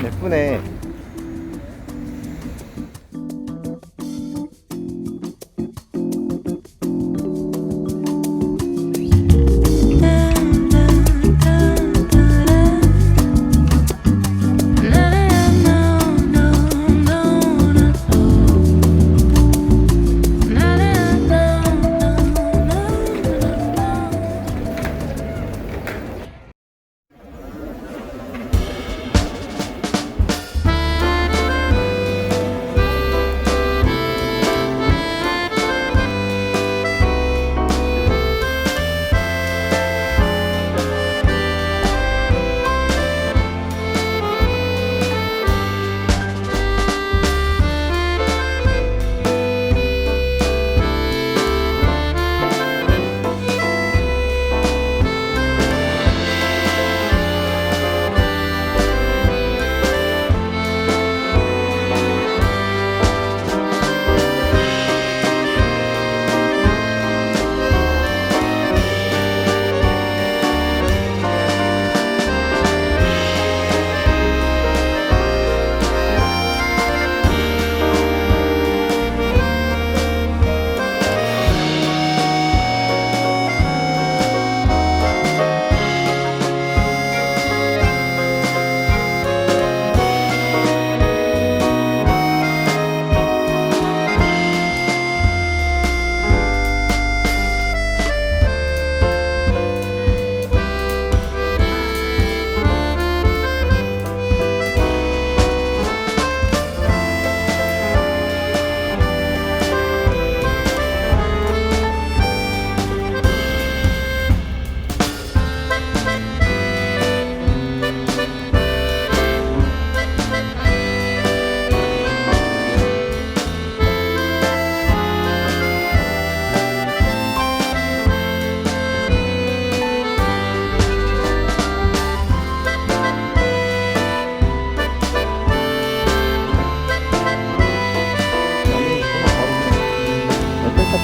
예쁘네.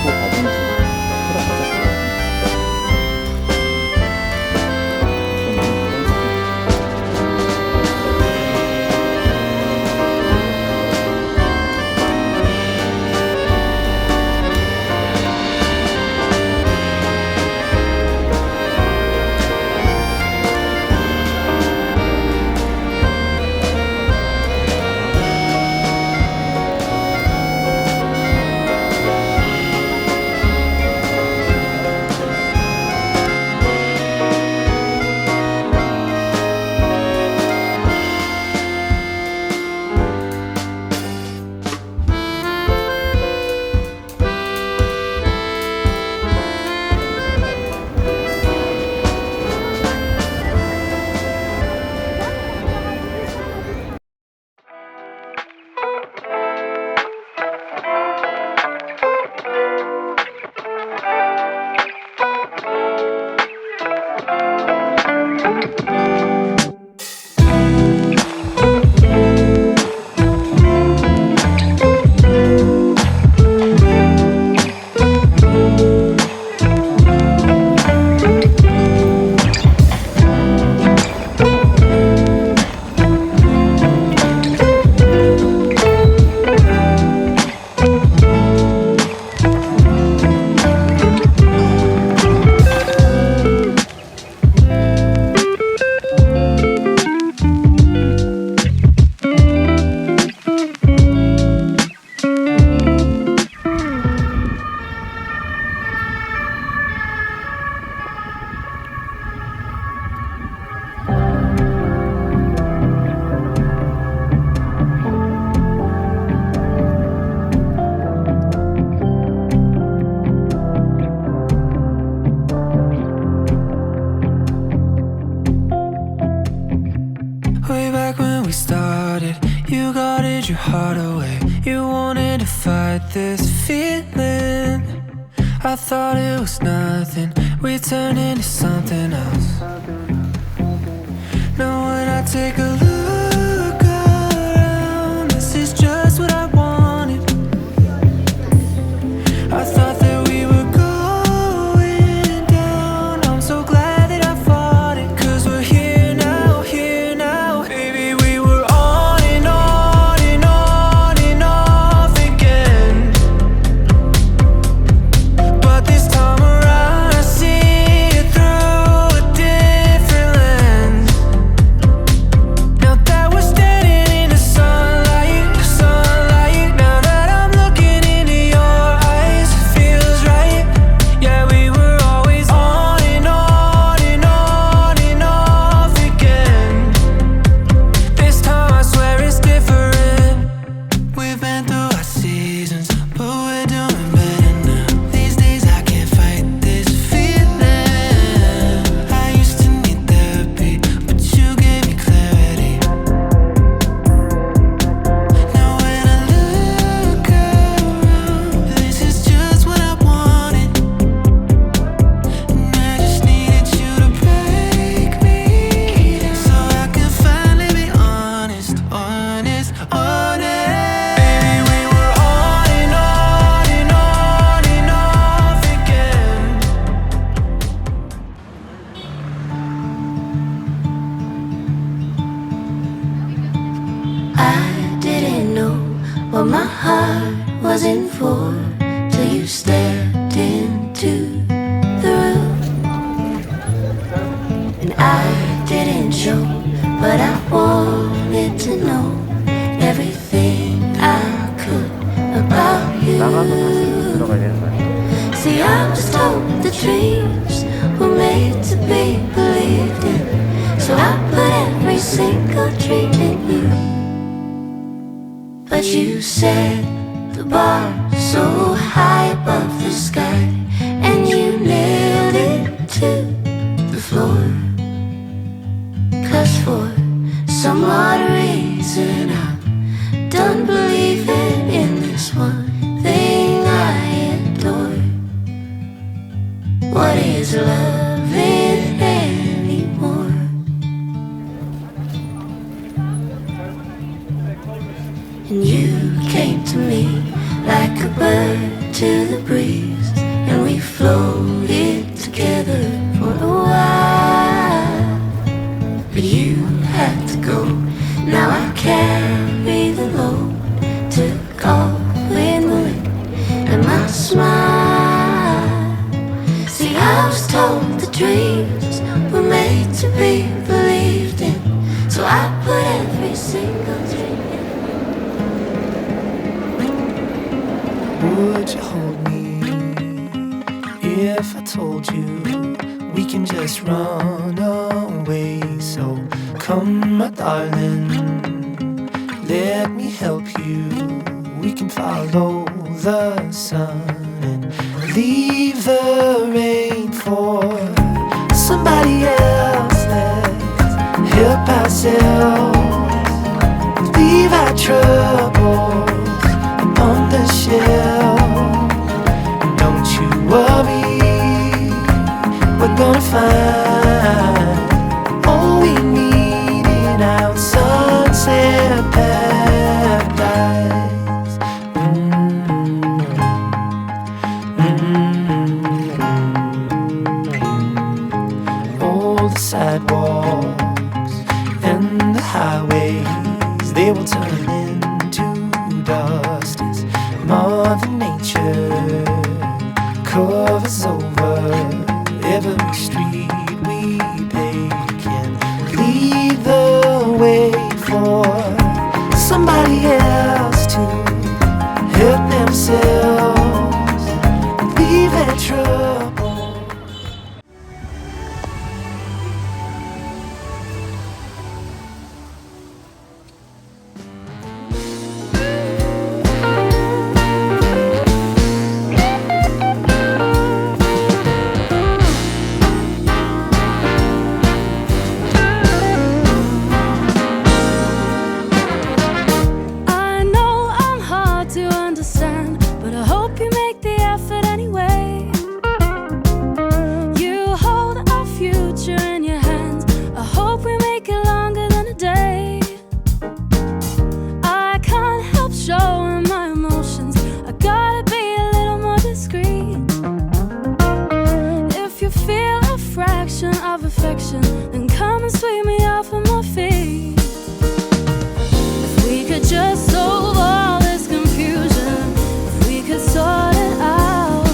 고 가든지 풀어가자. your heart away. You wanted to fight this feeling. I thought it was nothing. We turned into something else. Now when I take a look around, this is just what I wanted. I thought that we were going down. I'm so glad that I fought it, 'cause we're here now, baby. We were on what my heart was in for, till you stepped into the room. And I didn't show, but I wanted to know everything I could about you. See, I was told the dreams were made to be believed in, so I put every single dream in you. But you set the bar so high above the sky, and you nailed it to the floor. 'Cause for some odd reason I'm done believing in this one thing I adore. What is loving anymore? And you came to me like a bird to the breeze, and we floated together for a while. But you had to go, now I carry the load, took off with the wind and my smile. See, I was told the dreams were made to be believed in, so I put every single dream in. Would you hold me if I told you we can just run away? So come, my darling, let me help you. We can follow the sun and leave the rain for somebody else. Let's help ourselves, leave our troubles on the shelf. Don't you worry, we're gonna find all we need in our sunset paradise. All the sidewalks and the highways, they will turn into dust as Mother Nature covers over every street we take, and lead the way for somebody else to help themselves leave their trouble. I know I'm hard to understand, but I hope you make the effort anyway. You hold our future in your hands, I hope we make it longer than a day. I can't help showing my emotions, I gotta be a little more discreet. If you feel a fraction of affection, then come and sweep me off of my feet. If we could just solve all this confusion, if we could sort it out,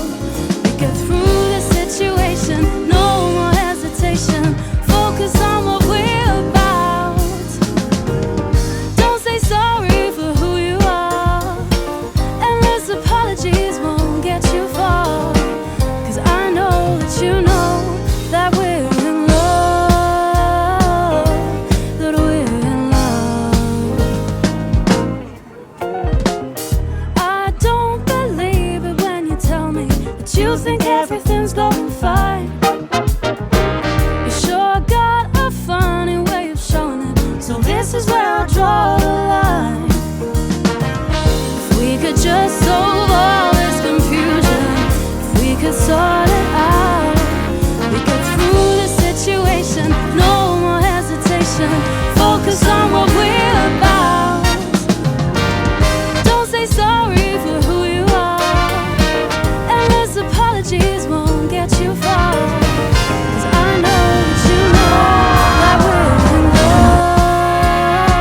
we get through this situation, no more hesitation, focus on what we're about. Don't say sorry for who you are, endless apologies won't get you far. 'Cause I know that you know that we're in love, that we're in love. I don't believe it when you tell me that you think everything's going fine. You sure got a funny way of showing it, so this is where I draw the line. If we could just solve all this confusion, if we could sort it out, we get through the situation, no more hesitation, focus on what we're about. Don't say sorry for who you are, endless apologies won't get you far. 'Cause I know that you know that we're in love.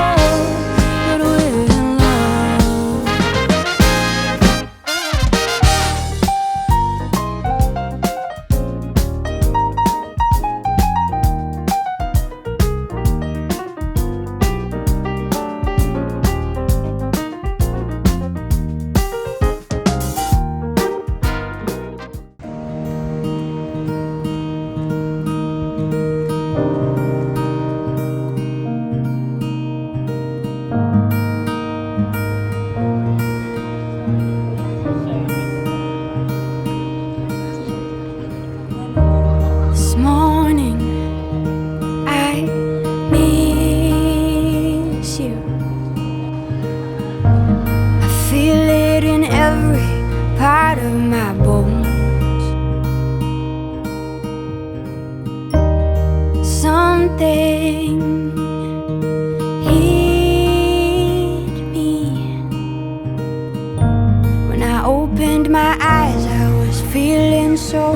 so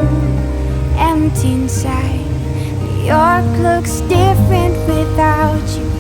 empty inside. New York looks different without you.